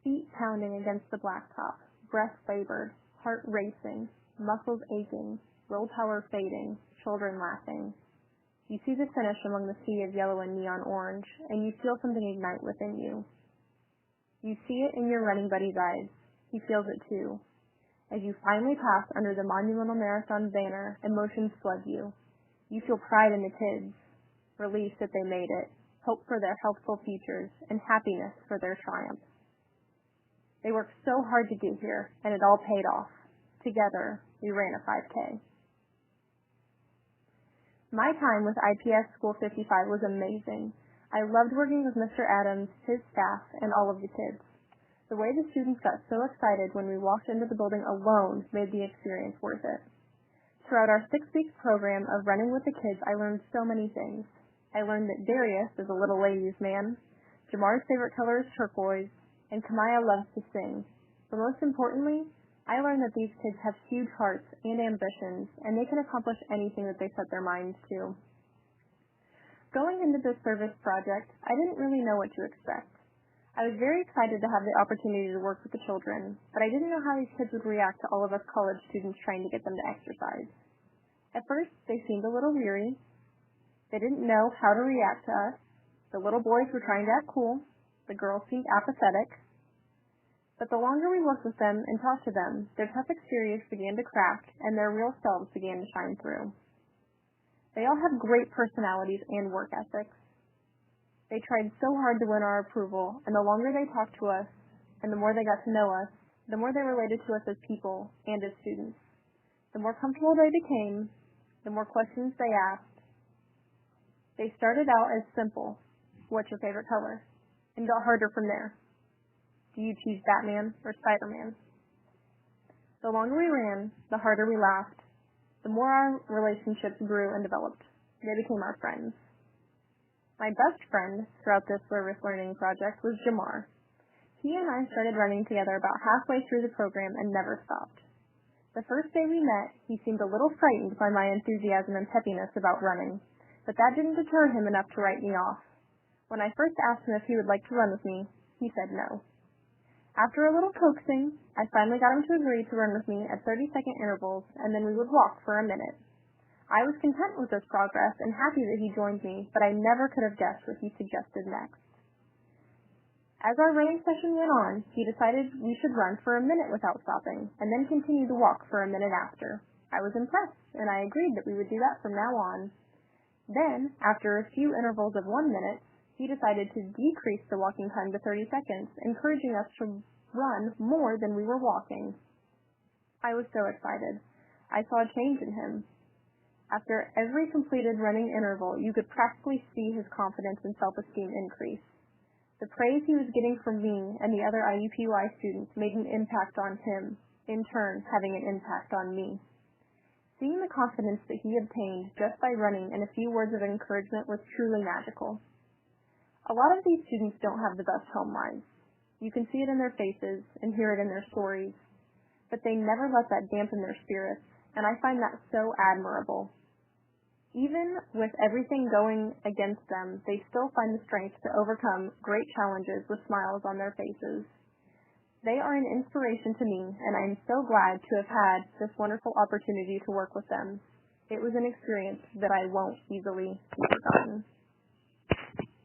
feet pounding against the blacktop, breath labored, heart racing, muscles aching, willpower fading, children laughing. You see the finish among the sea of yellow and neon orange, and you feel something ignite within you. You see it in your running buddy's eyes. He feels it too. As you finally pass under the Monumental Marathon banner, emotions flood you. You feel pride in the kids, relief that they made it, hope for their healthful futures, and happiness for their triumph. They worked so hard to get here, and it all paid off. Together, we ran a 5K. My time with IPS School 55 was amazing. I loved working with Mr. Adams, his staff, and all of the kids. The way the students got so excited when we walked into the building alone made the experience worth it. Throughout our 6-week program of running with the kids, I learned so many things. I learned that Darius is a little ladies' man, Jamar's favorite color is turquoise, and Kamaya loves to sing. But most importantly, I learned that these kids have huge hearts and ambitions, and they can accomplish anything that they set their minds to. Going into this service project, I didn't really know what to expect. I was very excited to have the opportunity to work with the children, but I didn't know how these kids would react to all of us college students trying to get them to exercise. At first, they seemed a little weary. They didn't know how to react to us. The little boys were trying to act cool. The girls seemed apathetic. But the longer we worked with them and talked to them, their tough exteriors began to crack, and their real selves began to shine through. They all have great personalities and work ethics. They tried so hard to win our approval, and the longer they talked to us, and the more they got to know us, the more they related to us as people and as students. The more comfortable they became, the more questions they asked. They started out as simple, what's your favorite color? And got harder from there. Do you choose Batman or Spider-Man? The longer we ran, the harder we laughed, the more our relationships grew and developed. They became our friends. My best friend throughout this service learning project was Jamar. He and I started running together about halfway through the program and never stopped. The first day we met, he seemed a little frightened by my enthusiasm and peppiness about running, but that didn't deter him enough to write me off. When I first asked him if he would like to run with me, he said no. After a little coaxing, I finally got him to agree to run with me at 30-second intervals, and then we would walk for a minute. I was content with this progress and happy that he joined me, but I never could have guessed what he suggested next. As our running session went on, he decided we should run for a minute without stopping, and then continue to walk for a minute after. I was impressed, and I agreed that we would do that from now on. Then, after a few intervals of 1 minute, he decided to decrease the walking time to 30 seconds, encouraging us to run more than we were walking. I was so excited. I saw a change in him. After every completed running interval, you could practically see his confidence and self-esteem increase. The praise he was getting from me and the other IUPUI students made an impact on him, in turn having an impact on me. Seeing the confidence that he obtained just by running and a few words of encouragement was truly magical. A lot of these students don't have the best home lives. You can see it in their faces and hear it in their stories, but they never let that dampen their spirits, and I find that so admirable. Even with everything going against them, they still find the strength to overcome great challenges with smiles on their faces. They are an inspiration to me, and I am so glad to have had this wonderful opportunity to work with them. It was an experience that I won't easily be forgotten.